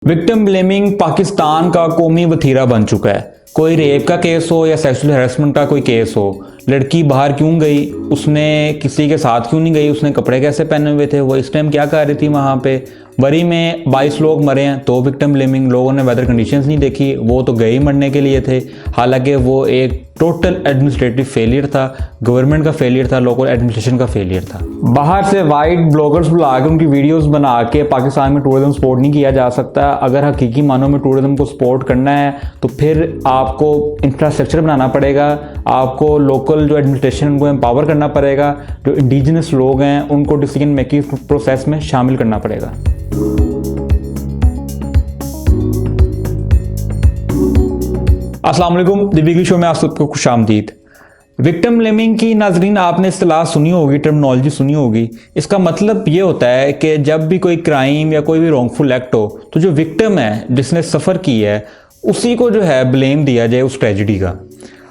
Victim blaming Pakistan का कौमी वतीरा बन चुका है। कोई रेप का केस हो या सेक्सुअल हैरेसमेंट का कोई केस हो, लड़की बाहर क्यों गई, उसने किसी के साथ क्यों नहीं गई, उसने कपड़े कैसे पहने हुए थे, वो इस टाइम क्या कर रही थी वहाँ पे। बरी में 22 लोग मरे हैं तो विक्टिम ब्लेमिंग, लोगों ने वेदर कंडीशंस नहीं देखी, वो तो गए ही मरने के लिए थे। हालांकि वो एक टोटल एडमिनिस्ट्रेटिव फेलियर था, गवर्नमेंट का फेलियर था, लोकल एडमिनिस्ट्रेशन का फेलियर था। बाहर से वाइट ब्लॉगर्स बुला के उनकी वीडियोस बना के पाकिस्तान में टूरिज्म सपोर्ट नहीं किया जा सकता। अगर हकीकी मानों में टूरिज्म को सपोर्ट करना है तो फिर आपको इंफ्रास्ट्रक्चर बनाना पड़ेगा, आपको लोकल जो एडमिनिस्ट्रेशन उनको एम्पावर करना पड़ेगा, जो इंडिजिनस लोग हैं उनको डिसीजन मेकिंग प्रोसेस में शामिल करना पड़ेगा। अस्सलाम वालेकुम, द वीकली शो में आप सबको खुशामदीद। विक्टिम ब्लेमिंग की नाजरीन आपने इस्तेलाह सुनी होगी, टर्मिनोलॉजी सुनी होगी। इसका मतलब ये होता है कि जब भी कोई क्राइम या कोई भी रॉन्गफुल एक्ट हो तो जो विक्टिम है, जिसने सफ़र की है, उसी को जो है ब्लेम दिया जाए उस ट्रेजिडी का।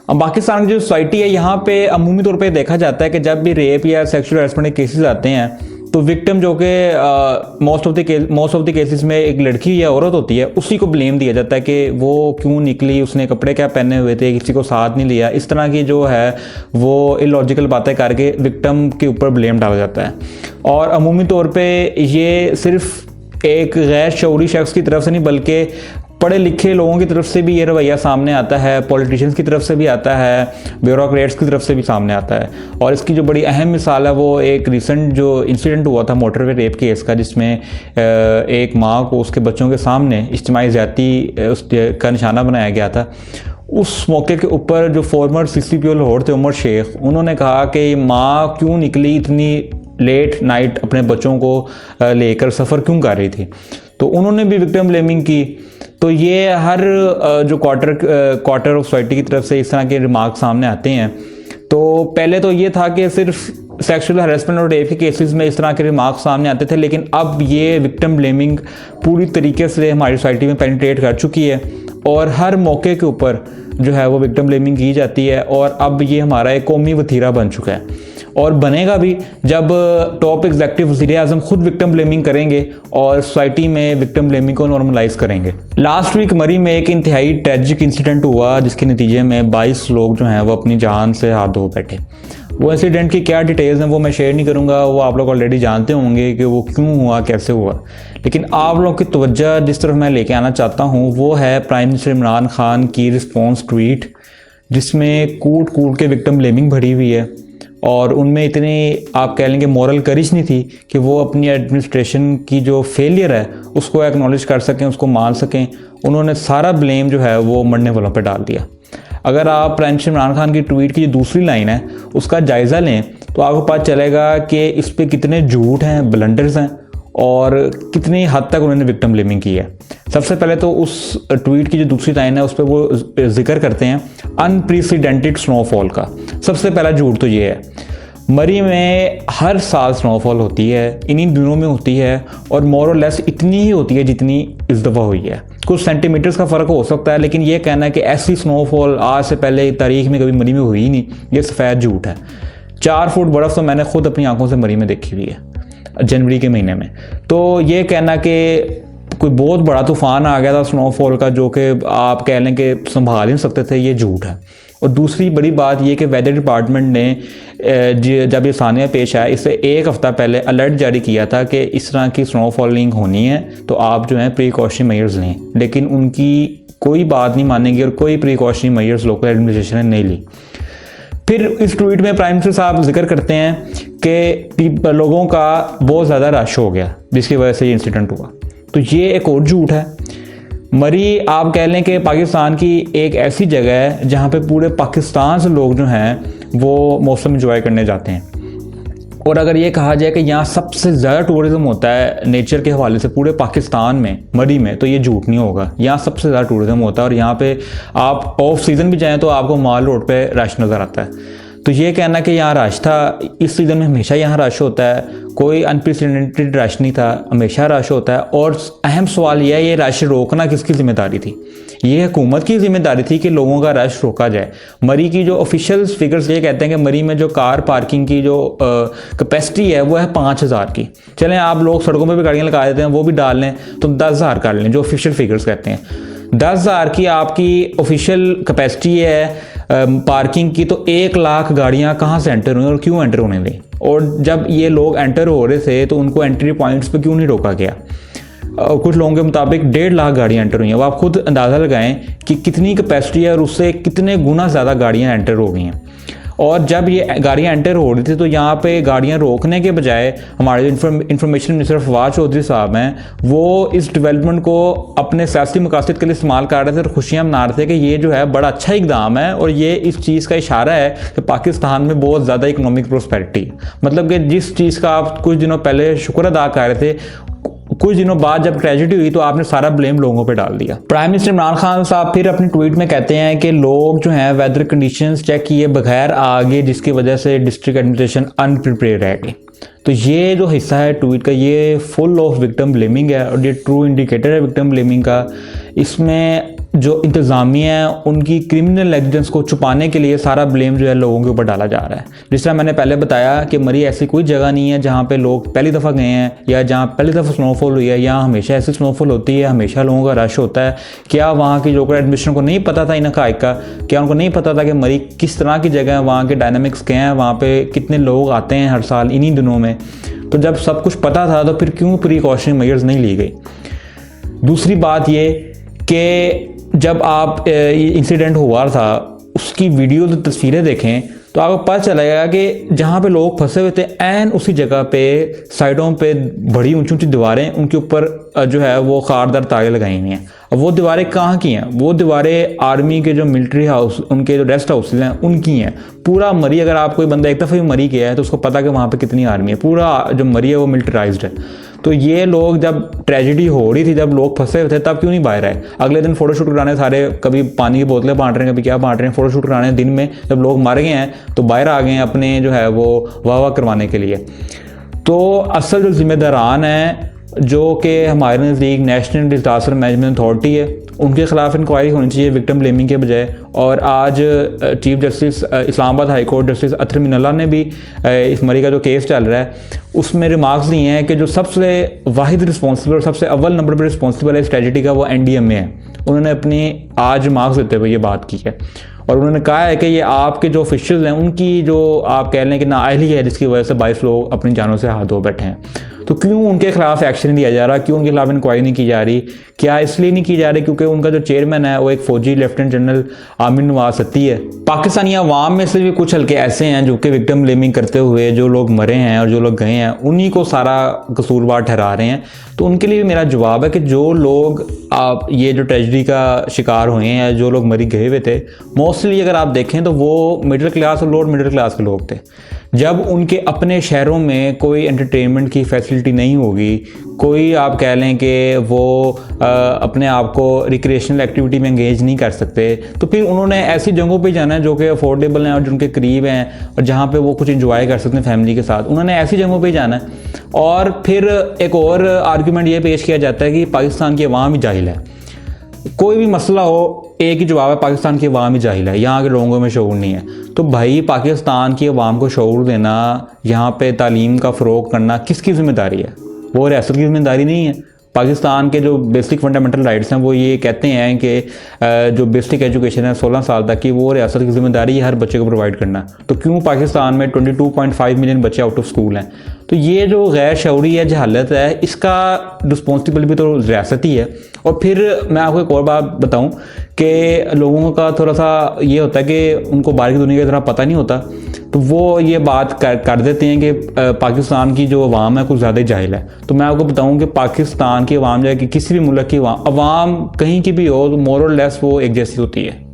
अब पाकिस्तान की जो सोसाइटी है यहाँ पे अमूमी तौर पे देखा जाता है कि जब भी रेप या सेक्सुअल हैरेसमेंट के केसेस आते हैं तो विक्टिम जो कि मोस्ट ऑफ द केसेस में एक लड़की या औरत होती है, उसी को ब्लेम दिया जाता है कि वो क्यों निकली, उसने कपड़े क्या पहने हुए थे, किसी को साथ नहीं लिया। इस तरह की जो है वो इलॉजिकल बातें करके विक्टिम के ऊपर ब्लेम डाला जाता है। और अमूमी तौर पे ये सिर्फ एक गैर शऊरी शख्स की तरफ से नहीं बल्कि पढ़े लिखे लोगों की तरफ से भी ये रवैया सामने आता है, पॉलिटिशियंस की तरफ से भी आता है, ब्यूरोक्रेट्स की तरफ से भी सामने आता है। और इसकी जो बड़ी अहम मिसाल है वो एक रिसेंट जो इंसिडेंट हुआ था मोटरवे रेप केस का, जिसमें एक माँ को उसके बच्चों के सामने इज्तिमाई ज़्यादती का निशाना बनाया गया था। उस मौके के ऊपर जो फॉर्मर CCPO लाहौर थे उमर शेख, उन्होंने कहा कि माँ क्यों निकली इतनी लेट नाइट, अपने बच्चों को लेकर सफ़र क्यों कर रही थी, तो उन्होंने भी विक्टिम ब्लेमिंग की। तो ये हर जो क्वार्टर ऑफ सोसाइटी की तरफ से इस तरह के रिमार्क सामने आते हैं। तो पहले तो ये था कि सिर्फ सेक्सुअल हैरेसमेंट और रेप के केसेस में इस तरह के रिमार्क सामने आते थे, लेकिन अब ये विक्टिम ब्लेमिंग पूरी तरीके से हमारी सोसाइटी में पेनिट्रेट कर चुकी है और हर मौके के ऊपर जो है वो विक्टिम ब्लेमिंग की जाती है। और अब ये हमारा एक कौमी वतीरा बन चुका है और बनेगा भी जब टॉप एग्जीक्यूटिव वज़ीर-ए-आज़म खुद विक्टिम ब्लेमिंग करेंगे और सोसाइटी में विक्टिम ब्लेमिंग को नॉर्मलाइज करेंगे। लास्ट वीक मरी में एक इंतहाई ट्रेजिक इंसिडेंट हुआ जिसके नतीजे में 22 लोग जो हैं वो अपनी जान से हाथ धो बैठे। वो इंसिडेंट की क्या डिटेल्स हैं वो मैं शेयर नहीं करूंगा, वो आप लोग ऑलरेडी जानते होंगे कि वो क्यों हुआ, कैसे हुआ। लेकिन आप लोगों की तवज्जो जिस तरफ मैं लेके आना चाहता हूँ वो है प्राइम मिनिस्टर इमरान खान की रिस्पॉन्स ट्वीट, जिसमें कूट कूट के विक्टिम ब्लेमिंग भरी हुई है और उनमें इतनी आप कह लेंगे मॉरल करिश नहीं थी कि वो अपनी एडमिनिस्ट्रेशन की जो फेलियर है उसको एक्नॉलेज कर सकें, उसको मान सकें। उन्होंने सारा ब्लेम जो है वो मरने वालों पे डाल दिया। अगर आप प्राइम मिनिस्टर इमरान खान की ट्वीट की जो दूसरी लाइन है उसका जायज़ा लें तो आपको पता चलेगा कि इस पर कितने झूठ हैं, ब्लंडर्स हैं और कितनी हद तक उन्होंने विक्टिम ब्लेमिंग की है। सबसे पहले तो उस ट्वीट की जो दूसरी लाइन है उस पर वो जिक्र करते हैं अनप्रेसिडेंटेड स्नोफॉल का। सबसे पहला झूठ तो ये है, मरी में हर साल स्नोफॉल होती है, इन्हीं दिनों में होती है और मोर और लेस इतनी ही होती है जितनी इस दफ़ा हुई है। कुछ सेंटीमीटर्स का फ़र्क हो सकता है, लेकिन ये कहना है कि ऐसी स्नोफॉल आज से पहले तारीख में कभी मरी में हुई ही नहीं, ये सफ़ेद झूठ है। 4 फुट बर्फ़ तो मैंने खुद अपनी आंखों से मरी में देखी हुई है जनवरी के महीने में। तो ये कहना कि कोई बहुत बड़ा तूफान आ गया था स्नोफॉल का जो कि आप कह लें कि संभाल ही नहीं सकते थे, ये झूठ है। और दूसरी बड़ी बात ये कि वेदर डिपार्टमेंट ने जब ये सानिया पेश आया इससे एक हफ़्ता पहले अलर्ट जारी किया था कि इस तरह की स्नोफॉलिंग होनी है तो आप जो है प्रिकॉशनरी मेजर्स लें, लेकिन उनकी कोई बात नहीं मानेंगे और कोई प्रिकॉशनरी मेजर्स लोकल एडमिनिस्ट्रेशन ने नहीं ली। फिर इस ट्वीट में प्राइम मिनिस्टर साहब जिक्र करते हैं कि लोगों का बहुत ज़्यादा रश हो गया जिसकी वजह से ये इंसिडेंट हुआ। तो ये एक और झूठ है। मरी आप कह लें कि पाकिस्तान की एक ऐसी जगह है जहाँ पे पूरे पाकिस्तान से लोग जो हैं वो मौसम एंजॉय करने जाते हैं। और अगर ये कहा जाए कि यहाँ सबसे ज़्यादा टूरिज़्म होता है नेचर के हवाले से पूरे पाकिस्तान में, मरी में, तो ये झूठ नहीं होगा। यहाँ सबसे ज़्यादा टूरिज़्म होता है और यहाँ पे आप ऑफ सीज़न भी जाएँ तो आपको माल रोड पे रश नज़र आता है। तो ये कहना कि यहाँ रश था, इस सीज़न में हमेशा यहाँ रश होता है, कोई अनप्रेसिडेंटेड रश नहीं था, हमेशा रश होता है। और अहम सवाल यह है, ये रश रोकना किसकी जिम्मेदारी थी? ये हुकूमत की जिम्मेदारी थी कि लोगों का रश रोका जाए। मरी की जो ऑफिशियल फिगर्स ये कहते हैं कि मरी में जो कार पार्किंग की जो कैपेसिटी है वो है 5000 की। चलें आप लोग सड़कों पर भी गाड़ियाँ लगा देते हैं, वो भी डाल लें तो 10,000 कर लें, जो ऑफिशियल फिगर्स कहते हैं। 10,000 की आपकी ऑफिशियल कैपेसिटी है पार्किंग की, तो 1 लाख गाड़ियां कहां से एंटर हुई और क्यों एंटर होने दी? और जब ये लोग एंटर हो रहे थे तो उनको एंट्री पॉइंट्स पे क्यों नहीं रोका गया? और कुछ लोगों के मुताबिक 1.5 लाख गाड़ियां एंटर हुई हैं। अब आप खुद अंदाज़ा लगाएं कि कितनी कैपेसिटी है और उससे कितने गुना ज़्यादा गाड़ियाँ एंटर हो गई हैं। और जब ये गाड़ियाँ एंटर हो रही थी तो यहाँ पे गाड़ियाँ रोकने के बजाय हमारे जो इंफॉर्मेशन मिनिस्टर फवाद चौधरी साहब हैं, वो इस डेवलपमेंट को अपने सियासी मकासद के लिए इस्तेमाल कर रहे थे और खुशियाँ मना रहे थे कि ये जो है बड़ा अच्छा इकदाम है और ये इस चीज़ का इशारा है कि पाकिस्तान में बहुत ज़्यादा इकोनॉमिक प्रोस्पेरिटी है। मतलब कि जिस चीज़ का आप कुछ दिनों पहले शुक्र अदा कर रहे थे, कुछ दिनों बाद जब ट्रेजेडी हुई तो आपने सारा ब्लेम लोगों पे डाल दिया। प्राइम मिनिस्टर इमरान खान साहब फिर अपने ट्वीट में कहते हैं कि लोग जो हैं वेदर कंडीशंस चेक किए बगैर आ गए, जिसकी वजह से डिस्ट्रिक्ट एडमिनिस्ट्रेशन अनप्रिपेयर रह गई। तो ये जो हिस्सा है ट्वीट का, ये फुल ऑफ विक्टिम ब्लेमिंग है और ये ट्रू इंडिकेटर है विक्टिम ब्लेमिंग का। इसमें जो इंतज़ामिया है उनकी क्रिमिनल नेग्लिजेंस को छुपाने के लिए सारा ब्लेम जो है लोगों के ऊपर डाला जा रहा है। जिस तरह मैंने पहले बताया कि मरी ऐसी कोई जगह नहीं है जहाँ पे लोग पहली दफ़ा गए हैं या जहाँ पहली दफ़ा स्नोफॉल हुई है, यहाँ हमेशा ऐसी स्नोफॉल होती है, हमेशा लोगों का रश होता है। क्या वहाँ की लोकल एडमिनिस्ट्रेशन को नहीं पता था इन हक़ाइक़ का? क्या उनको नहीं पता था कि मरी किस तरह की जगह है, वहाँ के डायनामिक्स क्या हैं, वहाँ पर कितने लोग आते हैं हर साल इन्हीं दिनों में? तो जब सब कुछ पता था तो फिर क्यों प्रिकॉशनरी मेजर्स नहीं ली गई? दूसरी बात ये कि जब आप इंसिडेंट हुआ था उसकी वीडियो तो तस्वीरें देखें तो आपको पता चलेगा कि जहाँ पे लोग फंसे हुए थे एन उसी जगह पे साइडों पे बड़ी ऊंची ऊंची दीवारें, उनके ऊपर जो है वो खारदार तारे लगाई हुई हैं। अब वो दीवारें कहाँ की हैं? वो दीवारें आर्मी के जो मिलिट्री हाउस, उनके जो रेस्ट हाउसेज हैं उनकी हैं। पूरा मरी, अगर आप कोई बंदा एक दफ़ा भी मरी गया है तो उसको पता कि वहाँ पे कितनी आर्मी है। पूरा जो मरी है वो मिलिटराइज्ड है। तो ये लोग जब ट्रेजेडी हो रही थी, जब लोग फंसे हुए थे, तब क्यों नहीं बाहर आए? अगले दिन फोटोशूट कराने सारे, कभी पानी की बोतलें बांट रहे हैं, कभी क्या बांट रहे हैं, फोटोशूट कराने दिन में जब लोग मारे गए हैं तो बाहर आ गए हैं अपने जो है वो वाह करवाने के लिए। तो असल जो जिम्मेदारान हैं, जो कि हमारे नज़दीक नेशनल डिजास्टर मैनेजमेंट अथॉरिटी है, उनके खिलाफ इंक्वायरी होनी चाहिए विक्टिम ब्लेमिंग के बजाय। और आज chief justice Islamabad high court justice Athar Minallah ने भी इस मरी का जो केस चल रहा है उसमें रिमार्क्स दिए हैं कि जो सबसे वाहिद रिस्पॉन्सिबल और सबसे अव्वल नंबर पर रिस्पॉन्सिबल है इस ट्रेजेडी का, वो NDMA है। उन्होंने अपनी आज रिमार्क्स देते हुए ये बात की है और उन्होंने कहा है कि ये आपके जो ऑफिशियल्स हैं उनकी जो आप कह लें कि नाअहली है, जिसकी वजह से 22 लोग अपनी जानों से हाथ धो बैठे हैं। तो क्यों उनके खिलाफ एक्शन लिया जा रहा? क्यों उनके खिलाफ इंक्वायरी नहीं की जा रही? क्या इसलिए नहीं की जा रही क्योंकि उनका जो चेयरमैन है वो एक फौजी लेफ्टिनेंट जनरल आमिर नवाज सत्ती है? पाकिस्तानी अवाम में से भी कुछ हल्के ऐसे हैं जो कि विक्टिम ब्लेमिंग करते हुए जो लोग मरे हैं और जो लोग गए हैं उन्हीं को सारा कसूरवार ठहरा रहे हैं। तो उनके लिए मेरा जवाब है कि जो लोग आप ये जो ट्रेजेडी का शिकार हुए हैं, जो लोग मरी गए हुए थे, मोस्टली अगर आप देखें तो वो मिडिल क्लास और लोअर मिडिल क्लास के लोग थे। जब उनके अपने शहरों में कोई एंटरटेनमेंट की फैसिलिटी नहीं होगी, कोई आप कह लें कि वो अपने आप को रिक्रिएशनल एक्टिविटी में एंगेज नहीं कर सकते, तो फिर उन्होंने ऐसी जगहों पे जाना है जो कि अफोर्डेबल हैं और जिनके करीब हैं और जहाँ पे वो कुछ एंजॉय कर सकते हैं फैमिली के साथ। उन्होंने ऐसी जगहों पे जाना है। और फिर एक और आर्गूमेंट ये पेश किया जाता है कि पाकिस्तान की अवाम ही जाहिल है। कोई भी मसला हो, एक ही जवाब है, पाकिस्तान की अवाम ही जाहिल है, यहाँ के लोगों में शऊर नहीं है। तो भाई पाकिस्तान की अवाम को शऊर देना, यहाँ पे तालीम का फ़रोग करना किसकी जिम्मेदारी है? वो रियासत की जिम्मेदारी नहीं है। पाकिस्तान के जो बेसिक फंडामेंटल राइट्स हैं वो ये कहते हैं कि जो बेसिक एजुकेशन है 16 साल तक की, वो रियासत की जिम्मेदारी है हर बच्चे को प्रोवाइड करना। तो क्यों पाकिस्तान में 22.5 मिलियन बच्चे आउट ऑफ स्कूल हैं? तो ये जो गैर शऊरी है, जहालत है, इसका रिस्पॉन्सिबल भी तो रियासत ही है। और फिर मैं आपको एक और बात बताऊं कि लोगों का थोड़ा सा ये होता है कि उनको बाहर की दुनिया की तरह पता नहीं होता, तो वो ये बात कर देते हैं कि पाकिस्तान की जो अवाम है कुछ ज़्यादा ही जाहिल है। तो मैं आपको बताऊं कि पाकिस्तान की अवाम जो है कि किसी भी मुल्क की अवाम कहीं की भी हो, तो मोर और लेस वो एक जैसी होती है।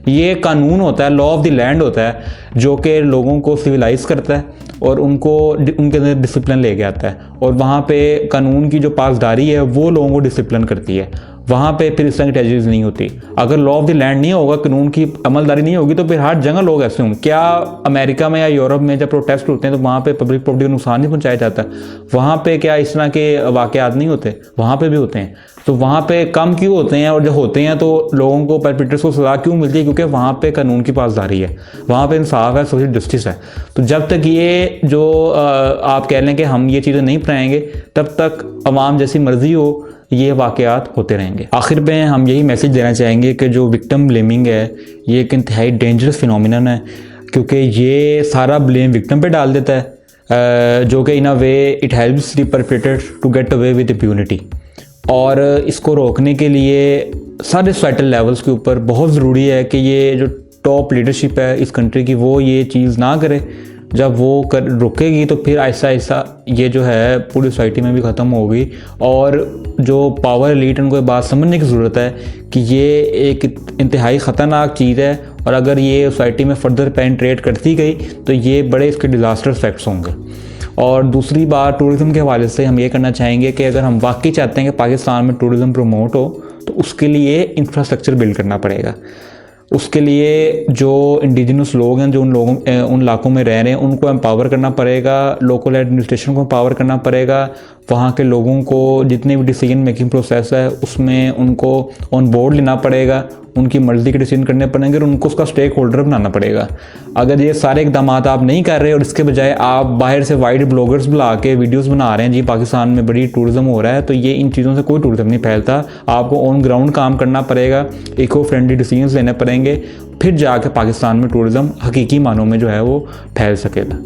ये कानून होता है, लॉ ऑफ द लैंड होता है, जो कि लोगों को सिविलाइज करता है और उनको उनके अंदर डिसिप्लिन लेके आता है। और वहाँ पे कानून की जो पासदारी है वो लोगों को डिसिप्लिन करती है। वहाँ पे फिर इस तरह की ट्रेजेडीज नहीं होती। अगर लॉ ऑफ द लैंड नहीं होगा, कानून की अमलदारी नहीं होगी, तो फिर हर जगह लोग ऐसे होंगे। क्या अमेरिका में या यूरोप में जब प्रोटेस्ट होते हैं तो वहाँ पे पब्लिक प्रॉपर्टी को नुकसान नहीं पहुँचाया जाता? वहाँ पे क्या इस तरह के वाक़यात नहीं होते? वहाँ पे भी होते हैं। तो वहाँ पे कम क्यों होते हैं, और जब होते हैं तो लोगों को, परपेट्रेटर्स को सज़ा क्यों मिलती है? क्योंकि वहाँ पे कानून की पासदारी है, वहाँ पे इंसाफ है, सोशल जस्टिस है। तो जब तक ये जो आप कह लें कि हम ये चीज़ें नहीं अपनाएंगे, तब तक अवाम जैसी मर्जी हो ये वाक़यात होते रहेंगे। आखिर में हम यही मैसेज देना चाहेंगे कि जो विक्टिम ब्लेमिंग है ये एक इंतहाई डेंजरस फिनोमिनन है, क्योंकि ये सारा ब्लेम विक्टिम पे डाल देता है, जो कि in a way it helps the perpetrator to get away with impunity. और इसको रोकने के लिए सारे सोसाइटल लेवल्स के ऊपर बहुत ज़रूरी है कि ये जो टॉप लीडरशिप है इस कंट्री की, वो ये चीज़ ना करे। जब वो रुकेगी तो फिर ऐसा ऐसा ये जो है पूरी सोसाइटी में भी ख़त्म होगी। और जो पावर एलीट, उनको बात समझने की ज़रूरत है कि ये एक इंतहाई ख़तरनाक चीज़ है, और अगर ये सोसाइटी में फर्दर पेनिट्रेट करती गई तो ये बड़े इसके डिज़ास्टर इफेक्ट्स होंगे। और दूसरी बात, टूरिज़्म के हवाले से हम ये करना चाहेंगे कि अगर हम वाकई चाहते हैं कि पाकिस्तान में टूरिज़्म प्रमोट हो, तो उसके लिए इंफ्रास्ट्रक्चर बिल्ड करना पड़ेगा। उसके लिए जो इंडिजिनस लोग हैं, जो उन इलाकों में रह रहे हैं, उनको एम्पावर करना पड़ेगा, लोकल एडमिनिस्ट्रेशन को एम्पावर करना पड़ेगा, वहाँ के लोगों को जितने भी डिसीजन मेकिंग प्रोसेस है उसमें उनको ऑन बोर्ड लेना पड़ेगा, उनकी मर्ज़ी के डिसीजन करने पड़ेंगे और उनको उसका स्टेक होल्डर बनाना पड़ेगा। अगर ये सारे इकदाम आप नहीं कर रहे और इसके बजाय आप बाहर से वाइड ब्लॉगर्स बुला के वीडियोस बना रहे हैं जी पाकिस्तान में बड़ी टूरिज़्म हो रहा है, तो ये इन चीज़ों से कोई टूरिज़्म नहीं फैलता। आपको ऑन ग्राउंड काम करना पड़ेगा, इको फ्रेंडली डिसीजंस लेने पड़ेंगे, फिर जाके पाकिस्तान में टूरिज़्म हकीकी मानों में जो है वो फैल सकेगा।